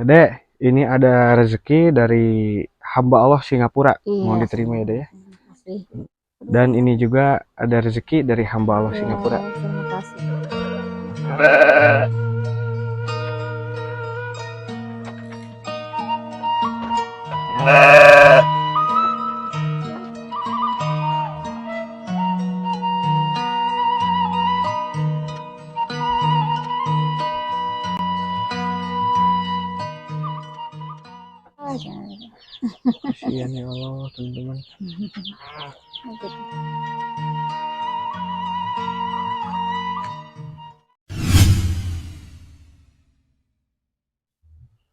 Dek, ini ada rezeki dari hamba Allah Singapura. Iya, Mohon diterima ya, Dek ya. terima kasih. Dan ini juga ada rezeki dari hamba Allah Iya, Singapura. terima kasih. Ah, jangan. Kasihan ya Allah, teman-teman.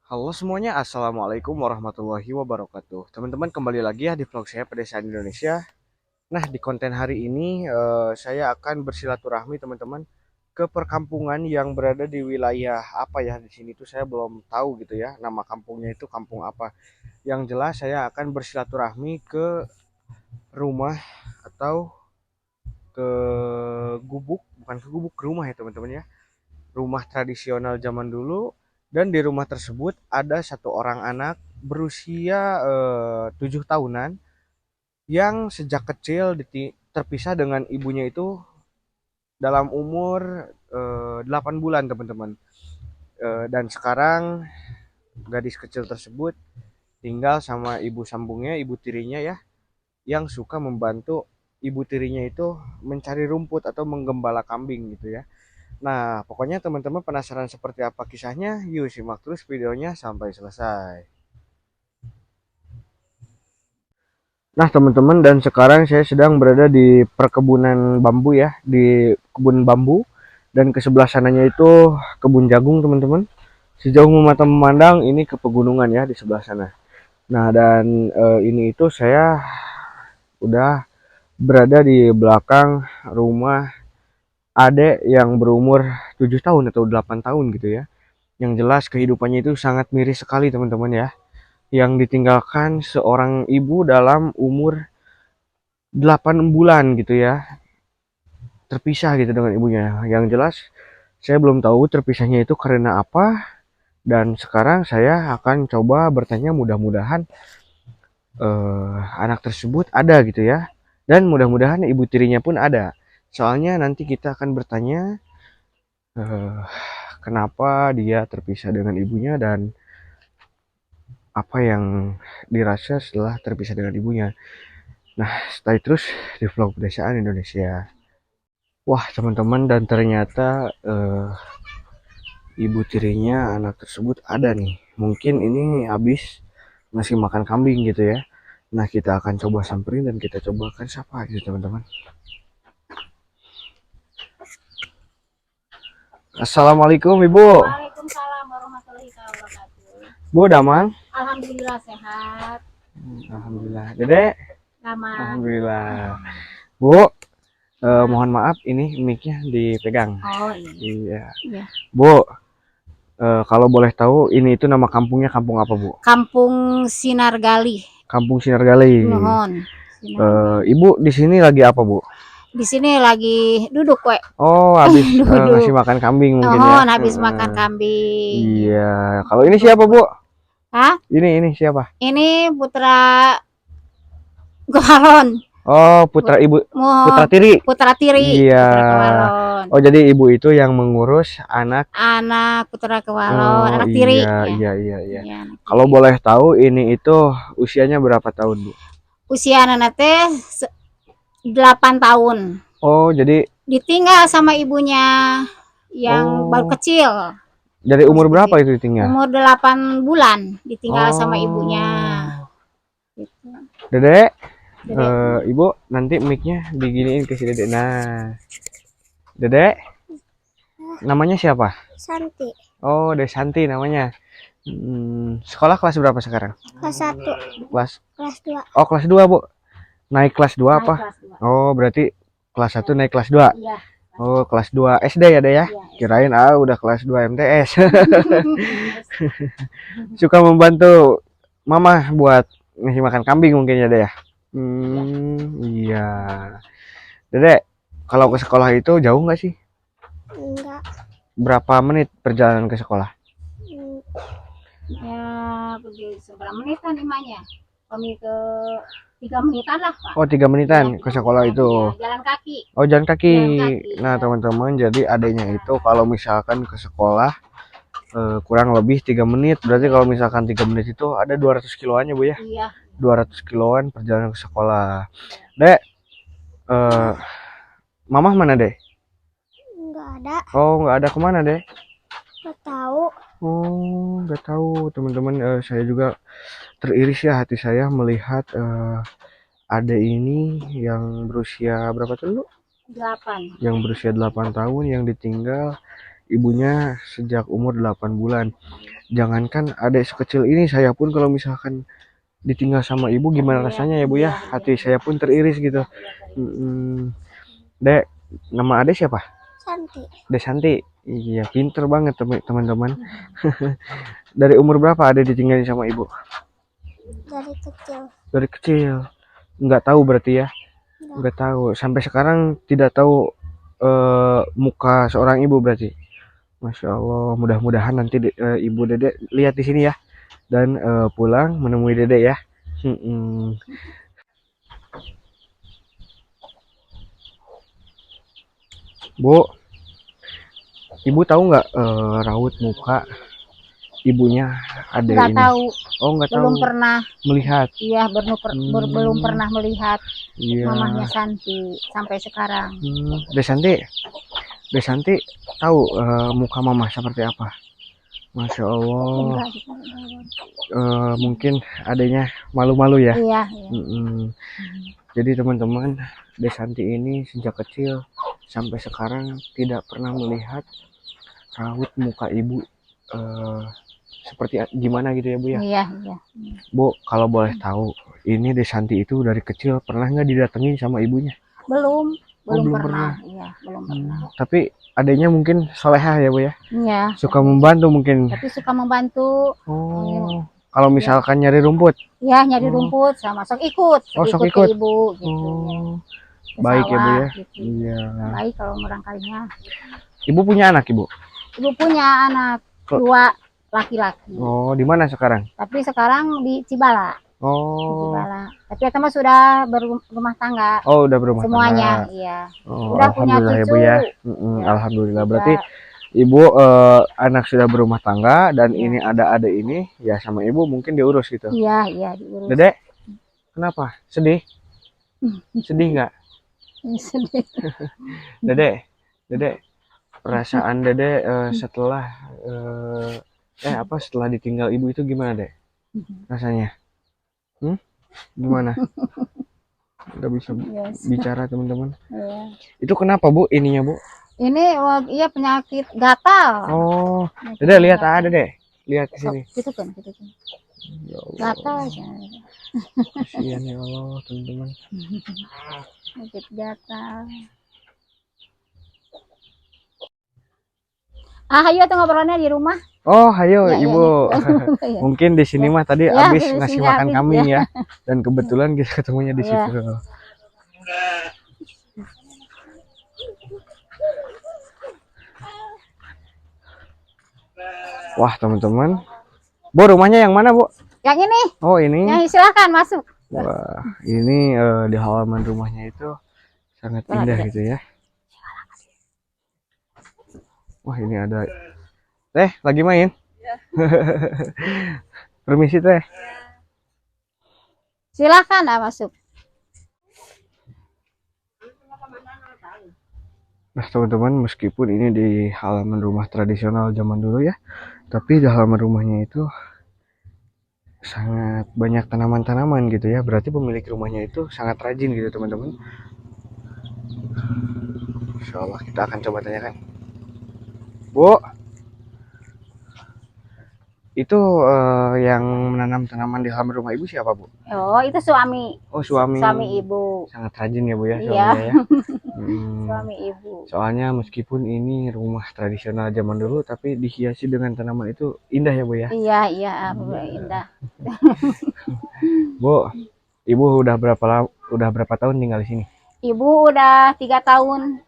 Halo semuanya, Assalamualaikum warahmatullahi wabarakatuh. Teman-teman, kembali lagi ya di vlog saya Pedesaan Indonesia. Nah, di konten hari ini saya akan bersilaturahmi teman-teman ke perkampungan yang berada di wilayah apa ya, di sini tuh saya belum tahu gitu ya, nama kampungnya itu kampung apa. Yang jelas saya akan bersilaturahmi ke rumah atau ke gubuk, bukan ke gubuk, ke rumah ya teman-teman ya. Rumah tradisional zaman dulu, dan di rumah tersebut ada satu orang anak berusia 7 tahunan yang sejak kecil terpisah dengan ibunya itu dalam umur 8 bulan teman-teman. Dan sekarang gadis kecil tersebut tinggal sama ibu sambungnya, ibu tirinya ya, yang suka membantu ibu tirinya itu mencari rumput atau menggembala kambing gitu ya. Nah, pokoknya teman-teman penasaran seperti apa kisahnya? Yuk simak terus videonya sampai selesai. Nah, teman-teman, dan sekarang saya sedang berada di perkebunan bambu ya, di kebun bambu, dan ke sebelah sananya itu kebun jagung, teman-teman. Sejauh mata memandang ini ke pegunungan ya di sebelah sana. Nah, dan ini itu saya udah berada di belakang rumah adek yang berumur 7 tahun atau 8 tahun gitu ya. Yang jelas kehidupannya itu sangat miris sekali teman-teman ya. Yang ditinggalkan seorang ibu dalam umur 8 bulan gitu ya. Terpisah gitu dengan ibunya. Yang jelas saya belum tahu terpisahnya itu karena apa. Dan sekarang saya akan coba bertanya, mudah-mudahan anak tersebut ada gitu ya. Dan mudah-mudahan ibu tirinya pun ada. Soalnya nanti kita akan bertanya eh, kenapa dia terpisah dengan ibunya dan apa yang dirasa setelah terpisah dengan ibunya. Nah, stay terus di vlog pedesaan Indonesia. Wah, teman-teman, dan ternyata ibu tirinya anak tersebut ada nih. Mungkin ini habis ngasih makan kambing gitu ya. Nah, kita akan coba samperin dan kita coba akan sapa gitu, teman-teman. Assalamualaikum, Ibu. Waalaikumsalam warahmatullahi wabarakatuh. Bu, damang? Alhamdulillah sehat. Alhamdulillah. Dede? Aman. Alhamdulillah. Bu, mohon maaf ini mic-nya dipegang. Oh iya. Iya. Iya. Bu, kalau boleh tahu ini itu nama kampungnya kampung apa, Bu? Kampung Sinargali. Kampung Sinargali. Nuhun. Ibu di sini lagi apa, Bu? Di sini lagi duduk, we. Oh, habis Duduk. ngasih makan kambing mungkin ya. Habis makan kambing. Iya. Kalau ini siapa, Bu? Hah? Ini siapa? Ini putra Gowalon. Oh, putra ibu, putra tiri. Putra tiri. Iya. Putra Kewalon. Oh, jadi ibu itu yang mengurus anak Putra Kewalon, anak tiri. Iya. Iya, Kalau boleh tahu ini itu usianya berapa tahun, Bu? usia anak teh 8 tahun. Oh, jadi Ditinggal sama ibunya yang baru kecil. Dari umur berapa itu ditinggal? Umur 8 bulan ditinggal sama ibunya. Gitu. Dedek, Ibu nanti mic-nya diginiin ke si Dedek. Nah, Dedek, namanya siapa? Santi. Oh, Dek Santi namanya. Sekolah kelas berapa sekarang? Kelas 1. Kelas 2. Oh, kelas 2, Bu. Naik kelas 2 apa? Kelas 2. Oh, berarti kelas 1 naik kelas 2. Iya. Oh, kelas 2 SD ya, Dek ya? Kirain udah kelas 2 MTS. Suka membantu mama buat ngasih makan kambing mungkin ya, Dek ya? Iya. Dedek, kalau ke sekolah itu jauh nggak sih? Enggak. Berapa menit perjalanan ke sekolah? Ya, pergi seberapa menitan imanya? Kami ke 3 menitan lah, Pak. Oh, 3 menitan Ya, ke sekolah itu. ya, jalan kaki. Oh, jalan kaki. Jalan kaki. Nah, Ya. teman-teman, jadi adanya itu kalau misalkan ke sekolah kurang lebih 3 menit. Berarti kalau misalkan 3 menit itu ada 200 kiloan ya, Bu ya? Iya. 200 kiloan perjalanan ke sekolah. Dek, Mamah mana, Dek? Nggak ada. Oh, nggak ada, kemana, Dek? Nggak tahu. Oh, nggak tahu, teman-teman. Saya juga teriris ya hati saya melihat adek ini yang berusia berapa dulu? 8. Yang berusia 8 tahun yang ditinggal ibunya sejak umur 8 bulan. Jangankan adek sekecil ini, saya pun kalau misalkan ditinggal sama ibu gimana rasanya ya, Bu ya? Hati saya pun teriris gitu. Dek, nama adek siapa? Santi. Dek Santi. Iya, pinter banget teman-teman. Dari umur berapa adek ditinggalin sama ibu? Dari kecil. Dari kecil. Nggak tahu berarti ya? Nggak tahu. Sampai sekarang tidak tahu muka seorang ibu berarti. Masya Allah. Mudah-mudahan nanti ibu dedek lihat di sini ya. Dan pulang menemui dedek ya. Bu, ibu tahu nggak raut muka ibunya ada Nggak ini? tahu. Oh, nggak tahu. Belum pernah Melihat. Iya, belum pernah melihat Iya. mamahnya Santi sampai sekarang. Dek Santi tahu muka mama seperti apa? Masya Allah. Mungkin adanya malu-malu ya. Iya. Jadi teman-teman, Dek Santi ini sejak kecil sampai sekarang tidak pernah melihat raut muka ibu seperti gimana gitu ya, Bu ya? Iya. Bu, kalau boleh tahu, ini Dek Santi itu dari kecil pernah nggak didatengin sama ibunya? Belum belum pernah. Iya, belum pernah. Tapi adanya mungkin solehah ya, Bu ya? Iya. Suka membantu mungkin. Tapi suka membantu. Oh, kalau misalkan nyari rumput? Iya, nyari rumput sama sok ikut. Sok ikut ke ibu gitu. Oh, baik ya, Bu ya? Gitu. Iya. Baik kalau merangkainya. Ibu punya anak, Ibu? Ibu punya anak 2 laki-laki. Oh, di mana sekarang? Tapi sekarang di Cibala. Oh. Cibala. Tapi teman sudah berumah tangga. Oh, udah berumah semuanya, tangga. iya. Oh, Udah punya alhamdulillah cucu. Ya, Bu ya. Ya. Alhamdulillah. Udah. Berarti ibu anak sudah berumah tangga dan ini ada adik ini ya sama ibu mungkin diurus gitu. Iya, diurus. Dedek, kenapa? Sedih? Sedih nggak? Sedih. Dedek, perasaan Dedek setelah setelah ditinggal ibu itu gimana, Dek? Rasanya? Gimana? Nggak bisa bicara, teman-teman. Itu kenapa, Bu, ininya, Bu? Ini iya penyakit gatal. Oh, Dedek lihat Dedek. Lihat ke sini. Gitu kan. Ya Allah. Gatal aja. Kasihan ya Allah, teman-teman. Penyakit gatal. Ayo tuh ngobrolnya di rumah. Oh, ayo Ibu. Ya. Mungkin di sini mah tadi habis ngasih makan kambing ya. Dan kebetulan kita ketemunya di situ. Wah, teman-teman. Bu, rumahnya yang mana, Bu? Yang ini. Oh, ini. Yang silahkan masuk. Wah, ini di halaman rumahnya itu sangat indah gitu ya. Wah, ini ada Teh, lagi main? Ya. Permisi, Teh. Silakan masuk. Nah, teman-teman, meskipun ini di halaman rumah tradisional zaman dulu ya, tapi di halaman rumahnya itu sangat banyak tanaman-tanaman gitu ya. Berarti pemilik rumahnya itu sangat rajin gitu, teman-teman. Insya Allah kita akan coba tanyakan. Bu, itu yang menanam tanaman di halaman rumah Ibu siapa, Bu? Oh, itu suami. Oh, suami. Suami Ibu. Sangat rajin ya, Bu ya, suaminya ya. Suami Ibu. Soalnya meskipun ini rumah tradisional zaman dulu, tapi dihiasi dengan tanaman itu indah ya, Bu ya? Iya, indah. Bu, Ibu udah berapa tahun tinggal di sini? Ibu udah 3 tahun.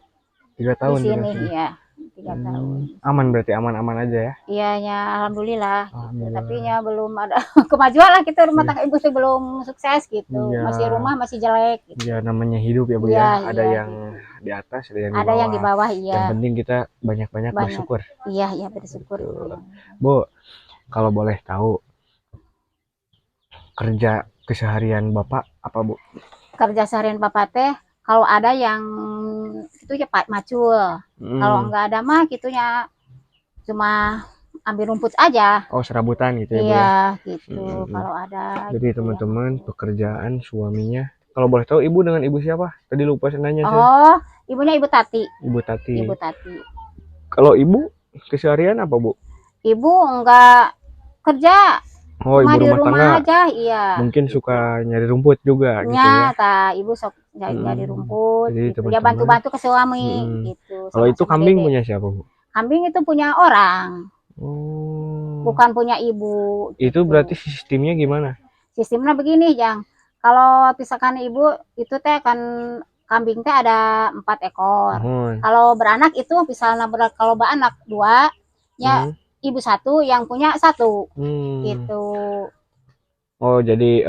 3 tahun di sini, ya. 3 tahun. Aman berarti, aman-aman aja ya. Iya ya, alhamdulillah gitu. Alhamdulillah. Tapi ya belum ada kemajuan lah kita rumah Iya. tangga ibu tuh belum sukses gitu. Iya. Masih rumah masih jelek gitu. Ya namanya hidup ya Bu Iya, ya. Ada iya, yang gitu. di atas, ada yang di Ada yang di bawah. bawah, Yang iya. penting kita banyak-banyak Banyak. bersyukur. Iya, iya bersyukur. Betul. Bu, kalau boleh tahu kerja keseharian Bapak apa Bu? Kerja seharian Bapak teh kalau ada yang itu ya Pak macul. Kalau enggak ada mah gitunya cuma ambil rumput aja. Oh, serabutan gitu ya Bu ya. Iya, gitu. Kalau ada Jadi gitu teman-teman, pekerjaan suaminya. Kalau boleh tahu ibu dengan ibu siapa? Tadi lupa saya nanya. Oh, ibunya Ibu Tati. Ibu Tati. Ibu Tati. Kalau ibu keseharian apa Bu? Ibu enggak kerja. Oh, Cuma ibu di rumah tangga. aja, iya. Mungkin suka nyari rumput juga gitu Ya, ya. ibu sok nyari rumput Jadi gitu. Dia teman-teman, bantu-bantu ke suami gitu. kalau itu sama kambing Dede. punya siapa Bu? Kambing itu punya orang, Oh. bukan punya ibu. Itu berarti sistemnya gimana? Sistemnya begini, Jang. Kalau misalkan ibu itu teh kan kambing teh ada 4 ekor. Kalau beranak itu misalnya kalau beranak 2, ya ibu 1 yang punya 1. Gitu. Oh, jadi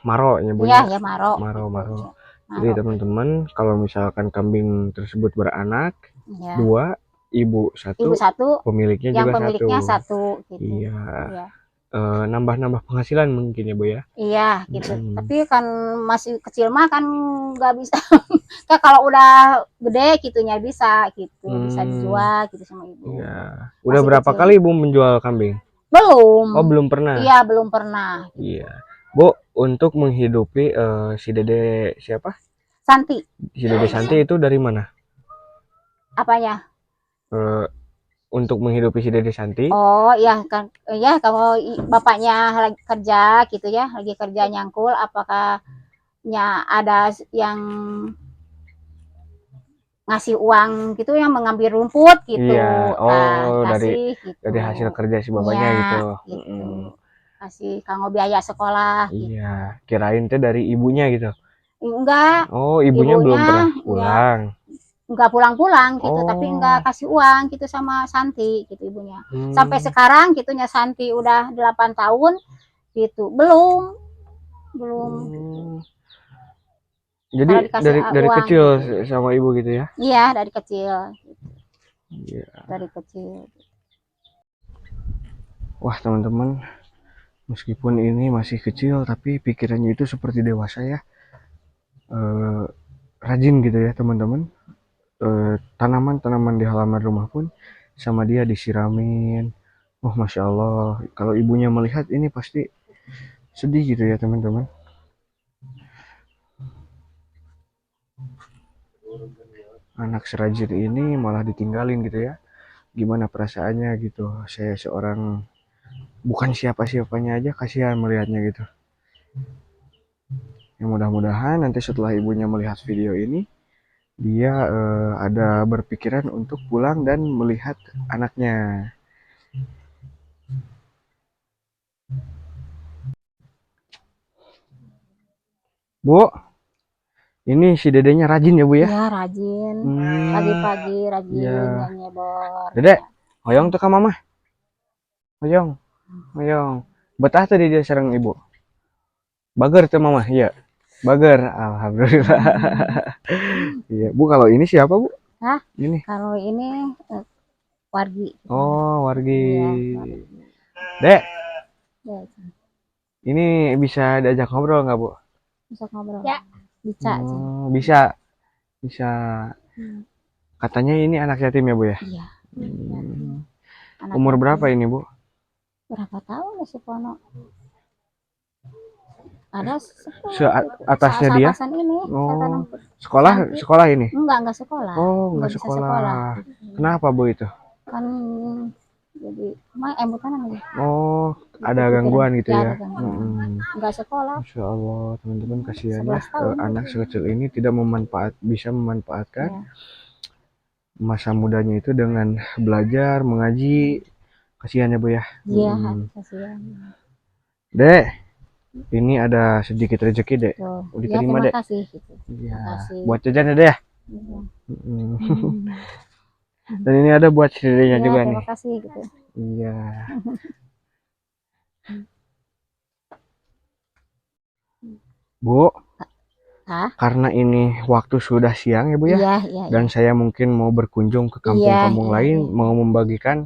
maro nyebutnya. Iya, ya maro. Maro. Jadi teman-teman, kalau misalkan kambing tersebut beranak, ya. 2, ibu 1, pemiliknya yang juga pemiliknya 1. Gitu. Iya. Nambah-nambah penghasilan mungkin ya Bu ya. Iya gitu. Tapi kan masih kecil mah kan nggak bisa. Kan kalau udah gede gitunya bisa gitu, bisa dijual gitu sama ibu. Iya. Udah berapa kali Ibu menjual kambing? Belum. Oh, belum pernah. Iya, belum pernah. Iya. Bu, untuk menghidupi si Dede siapa? Santi. Si Dede Santi itu dari mana? Apanya? Untuk menghidupi si Dede Santi. Oh iya kan, ya kalau bapaknya lagi kerja gitu ya, lagi kerja nyangkul, apakah ada yang ngasih uang gitu yang mengambil rumput gitu. Iya. Oh, kasih gitu. Dari hasil kerja si bapaknya ya, gitu. Kasih kanggo biaya sekolah. Iya, gitu. Kirain teh dari ibunya gitu. Enggak. Oh, ibunya belum pernah pulang. Enggak pulang-pulang gitu, tapi enggak kasih uang gitu sama Santi gitu ibunya. Sampai sekarang gitunya Santi udah 8 tahun gitu. Belum. Jadi dari kecil gitu. Sama ibu gitu ya? Iya, dari kecil. Gitu. Iya. Dari kecil. Wah, teman-teman, meskipun ini masih kecil tapi pikirannya itu seperti dewasa ya. Rajin gitu ya teman-teman. Tanaman-tanaman di halaman rumah pun sama dia disiramin. Oh, Masya Allah, kalau ibunya melihat ini pasti sedih gitu ya teman-teman. Anak serajin ini malah ditinggalin gitu ya. Gimana perasaannya gitu. Saya seorang bukan siapa-siapanya aja kasihan melihatnya gitu. Ya mudah-mudahan nanti setelah ibunya melihat video ini, dia ada berpikiran untuk pulang dan melihat anaknya. Bu, ini si dedenya rajin ya Bu ya? Iya, rajin. Pagi-pagi rajin nyebor. Dede, hoyong tuh ka mama. Hoyong. Betah tadi dia sareng ibu. Bager tuh mama, iya. Bager, alhamdulillah. Iya, Bu, kalau ini siapa Bu? Hah? Ini. Kalau ini Wargi. Oh, Wargi. Iya, Dek. Ini bisa diajak ngobrol nggak Bu? Bisa ngobrol. Ya. Bisa. Katanya ini anak yatim ya Bu ya? Iya. Umur berapa ini Bu? Berapa tahun ya si Pono? Ada atasnya dia? Ini, sekolah ini? Enggak sekolah. Oh, enggak sekolah. Kenapa Bu itu? Kan jadi bukan lagi. Oh, ada gangguan gitu ya? Enggak sekolah. Masya Allah, teman-teman, kasihan ya anak sekecil ini tidak bisa memanfaatkan masa mudanya itu dengan belajar, mengaji. Kasihan ya Bu ya? Iya, kasihan. Dek, ini ada sedikit rezeki Dek. Diterima Dek. Terima kasih. Iya. Buat jajan ya Dek ya? Dan ini ada buat si dedenya Ya, juga nih. terima kasih gitu. Iya. Bu, Hah? karena ini waktu sudah siang ya Bu ya. Iya, iya, Dan iya. saya mungkin mau berkunjung ke Iya, kampung-kampung iya, lain, iya, mau membagikan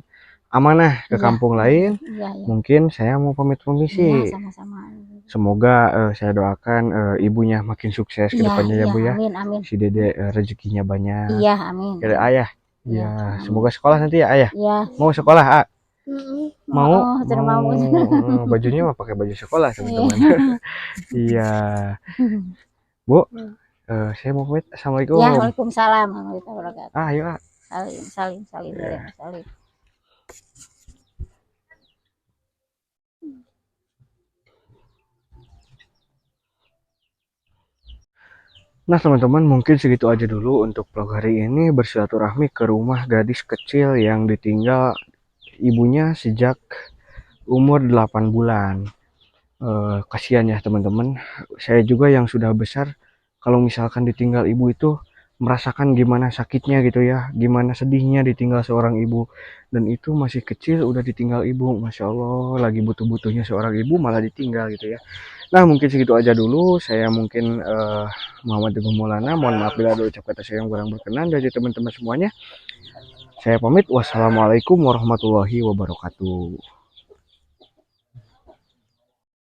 amanah ke iya, kampung iya, lain. iya, iya. Mungkin saya mau pamit Iya, permisi. sama-sama. Semoga saya doakan ibunya makin sukses ke Iya, depannya ya iya, Bu ya. amin, amin. Si Dede rezekinya banyak. Iya, amin, Ya amin. Ayah. Iya, Ya, amin. semoga sekolah nanti ya Ayah. Iya. Mau sekolah, A? Mau Oh, sudah mau mau. bajunya mah pakai baju sekolah Iya. teman-teman. Iya, Bu, saya mau pamit. Ya, Assalamualaikum. waalaikumsalam warahmatullahi wabarakatuh. Ah, ayo, A. Salim, salim, salim, salim, Ya. salim. Nah, teman-teman, mungkin segitu aja dulu untuk vlog hari ini bersilaturahmi ke rumah gadis kecil yang ditinggal ibunya sejak umur 8 bulan. Kasihan ya teman-teman. Saya juga yang sudah besar, kalau misalkan ditinggal ibu itu merasakan gimana sakitnya gitu ya, gimana sedihnya ditinggal seorang ibu. Dan itu masih kecil udah ditinggal ibu, masya Allah, lagi butuh-butuhnya seorang ibu malah ditinggal gitu ya. Nah mungkin segitu aja dulu. Saya mungkin Muhammad Teguh Maulana, mohon maaf bila ada ucap kata saya yang kurang berkenan. Dari teman-teman semuanya, saya pamit. Wassalamualaikum warahmatullahi wabarakatuh.